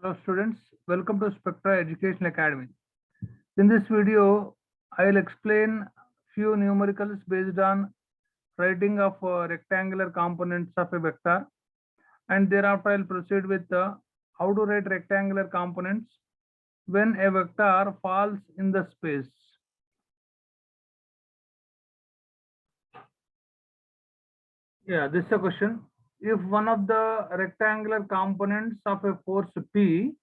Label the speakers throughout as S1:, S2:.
S1: Hello students, welcome to Spectra Educational Academy. In this video, I'll explain few numericals based on writing of rectangular components of a vector, and thereafter I'll proceed with how to write rectangular components when a vector falls in the space. Yeah, this is a question. If one of the rectangular components of a force P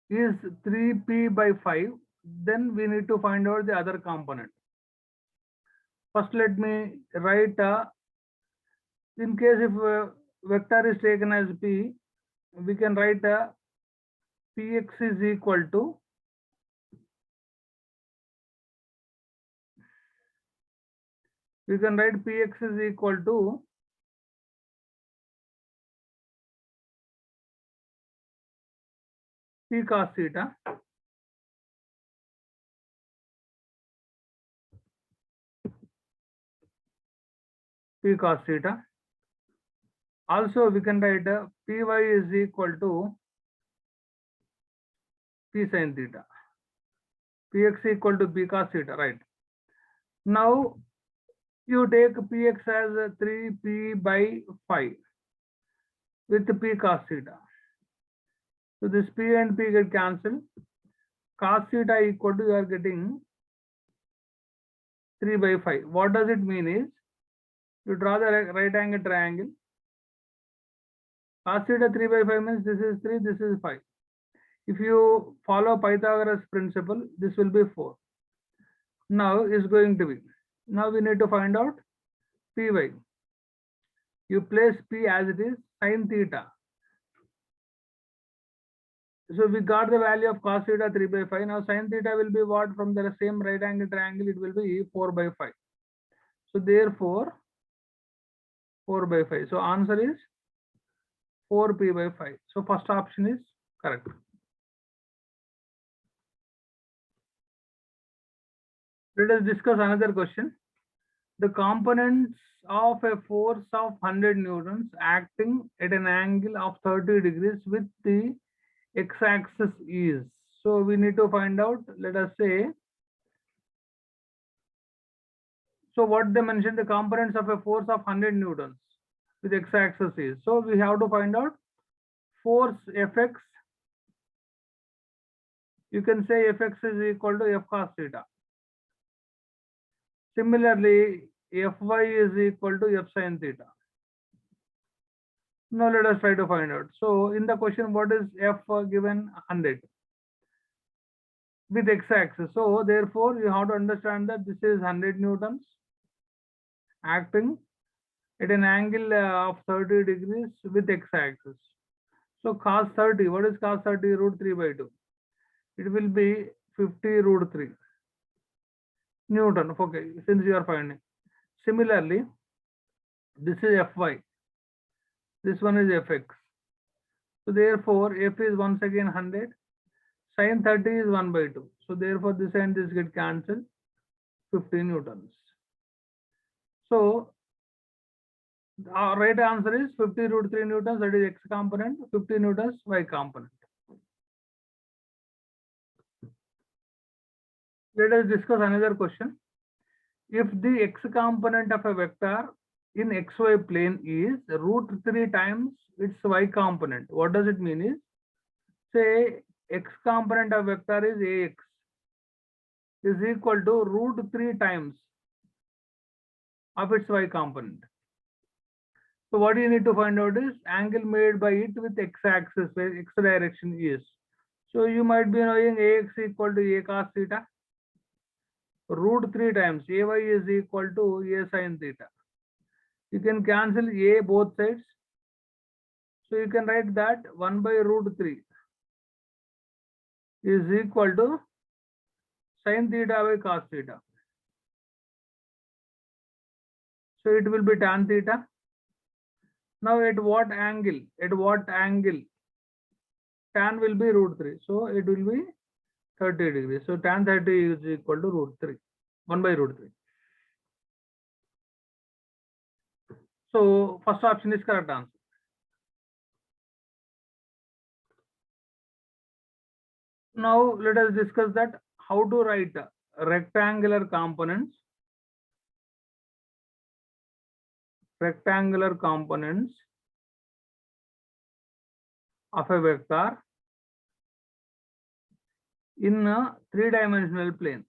S1: is 3p by 5, then we need to find out the other component. First, let me write, in case if vector is taken as P, we can write Px is equal to Px is equal to P cos theta. P cos theta. Also, we can write Py is equal to P sin theta. Px equal to P cos theta, right? Now, you take Px as 3p by 5 with P cos theta. So this P and P get cancelled. Cos theta equal to, you are getting 3 by 5. What does it mean is, you draw the right angle triangle. Cos theta 3 by 5 means this is 3, this is 5. If you follow Pythagoras principle, this will be 4. Now is going to be. Now we need to find out Py. You place P as it is, sin theta. So we got the value of cos theta 3 by 5. Now sin theta will be what? From the same right angle triangle, it will be 4 by 5. So therefore, 4 by 5. So answer is 4p by 5. So first option is correct. Let us discuss another question. The components of a force of 100 newtons acting at an angle of 30 degrees with the x-axis is. So we need to find out, let us say, so what they mentioned, the components of a force of 100 newtons with x-axis is. So we have to find out force Fx. You can say Fx is equal to F cos theta. Similarly, Fy is equal to F sin theta. Now let us try to find out. So in the question, what is F given? 100 with x-axis. So therefore, you have to understand that this is 100 newtons acting at an angle of 30 degrees with x-axis. So cos 30, what is cos 30? Root 3 by 2. It will be 50 root 3 Newton. Okay, since you are finding. Similarly, this is Fy. This one is Fx. So therefore, F is once again 100. Sin 30 is 1 by 2. So therefore, this and this get cancelled. 50 newtons. So our right answer is 50 root 3 newtons, that is x component, 50 newtons y component. Let us discuss another question. If the x component of a vector in xy plane is root 3 times its y component, what does it mean is, say x component of vector is ax is equal to root 3 times of its y component. So what you need to find out is angle made by it with x-axis, where x direction is. So you might be knowing ax equal to a cos theta. Root 3 times ay is equal to a sin theta. You can cancel a both sides. So you can write that 1 by root 3 is equal to sin theta by cos theta. So it will be tan theta. Now at what angle? At what angle? Tan will be root 3. So it will be 30 degrees. So tan 30 is equal to root 3. 1 by root 3. So first option is correct answer. Now let us discuss that how to write rectangular components. Rectangular components of a vector in a three-dimensional plane.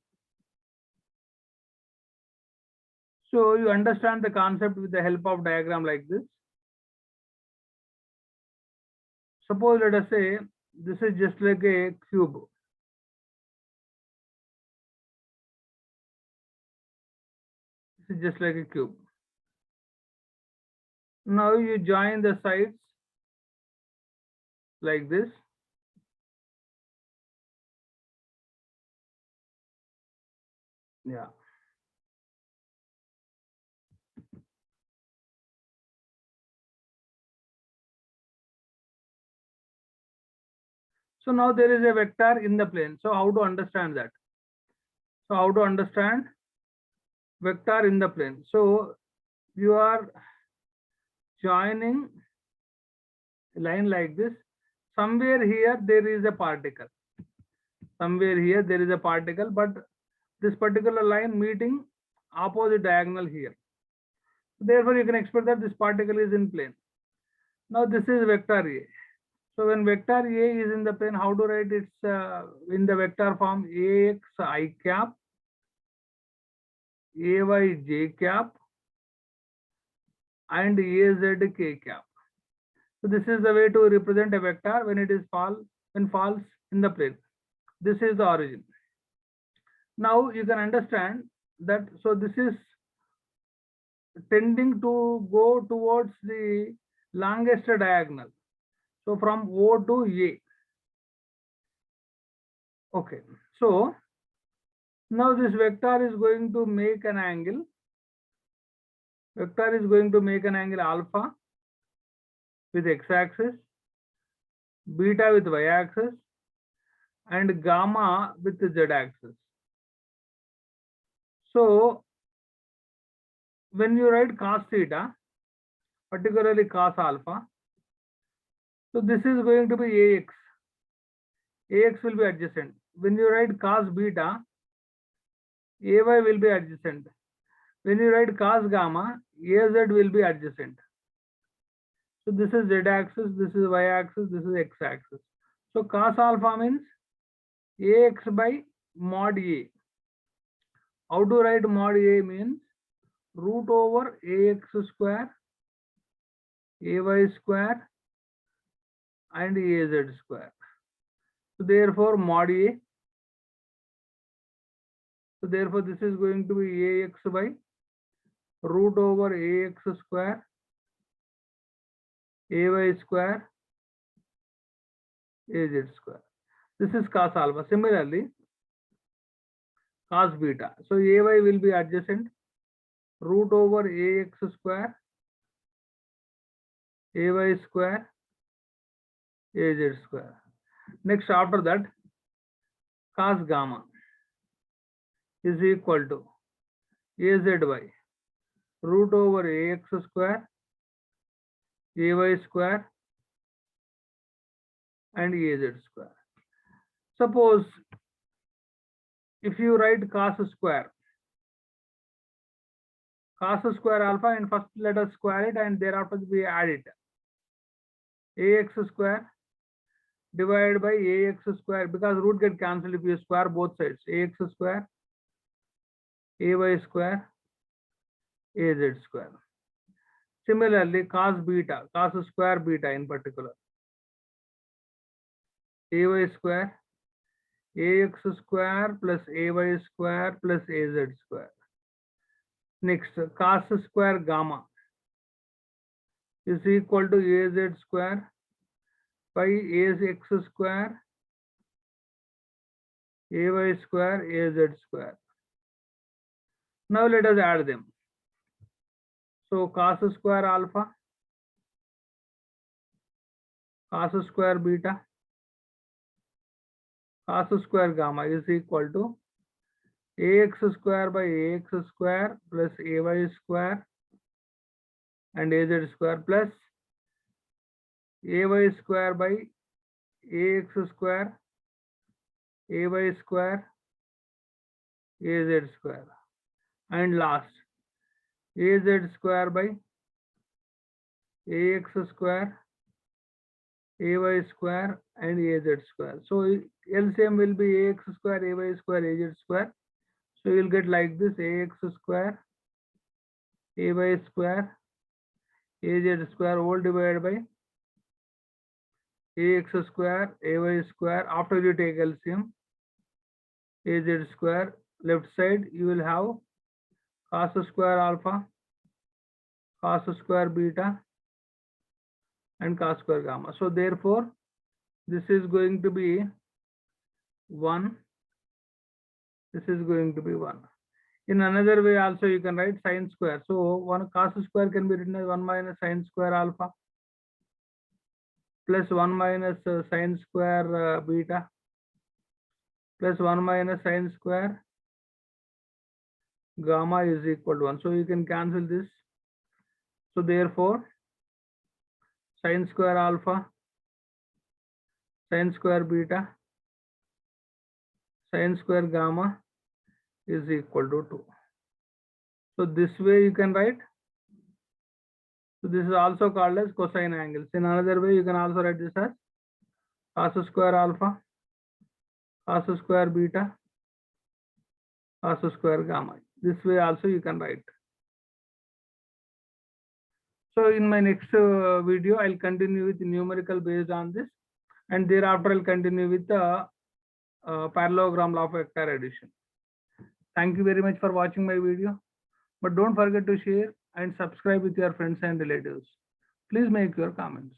S1: So you understand the concept with the help of diagram like this. Suppose let us say this is just like a cube. This is just like a cube. Now you join the sides like this. Yeah. So now there is a vector in the plane. So how to understand that? So how to understand vector in the plane? So you are joining a line like this. Somewhere here there is a particle. Somewhere here there is a particle, but this particular line meeting opposite diagonal here. Therefore, you can expect that this particle is in plane. Now this is vector A. So when vector A is in the plane, how to write it? In the vector form Ax I cap, Ay j cap, and Az k cap. So this is the way to represent a vector when it is falls in the plane. This is the origin. Now you can understand that. So this is tending to go towards the longest diagonal. So from O to A. Okay. So now this vector is going to make an angle. Vector is going to make an angle alpha with x-axis, beta with y-axis, and gamma with the z-axis. So when you write cos theta, particularly cos alpha, so this is going to be Ax. Ax will be adjacent. When you write cos beta, Ay will be adjacent. When you write cos gamma, Az will be adjacent. So this is z-axis, this is y-axis, this is x-axis. So cos alpha means Ax by mod A. How to write mod A means root over Ax square, Ay square, and Az square. So therefore mod A. So therefore this is going to be Ax by root over Ax square, Ay square, Az square. This is cos alpha. Similarly, cos beta. So Ay will be adjacent, root over Ax square, Ay square, Az square. Next, after that, cos gamma is equal to Az by root over Ax square, Ay square, and Az square. Suppose if you write cos square alpha, and first let us square it and thereafter we add it. Ax square divided by Ax square, because root get cancelled if you square both sides. Ax square, Ay square, Az square. Similarly, cos square beta in particular, Ay square, Ax square plus Ay square plus Az square. Next, cos square gamma is equal to Az square by Ax square, Ay square, Az square. Now let us add them. So cos square alpha, cos square beta, cos square gamma is equal to Ax square by Ax square plus Ay square and Az square plus Ay square by Ax square ay square az square, and last az square by ax square, ay square, and az square. So LCM will be ax square, ay square, az square. So you'll get like this: ax square, ay square, az square, all divided by ax square, ay square. After you take LCM, az square. Left side you will have cos square alpha, cos square beta, and cos square gamma. So therefore, this is going to be 1. This is going to be 1. In another way also you can write sine square. So 1 cos square can be written as 1 minus sine square alpha plus 1 minus sine square beta plus 1 minus sine square gamma is equal to 1. So you can cancel this. So therefore, sine square alpha, sine square beta, sine square gamma is equal to 2. So this way you can write. So this is also called as cosine angles. In another way, you can also write this as cos square alpha, cos square beta, cos square gamma. This way also you can write. So in my next video, I'll continue with numerical based on this, and thereafter I'll continue with the parallelogram law of vector addition. Thank you very much for watching my video, but don't forget to share and subscribe with your friends and relatives. Please make your comments.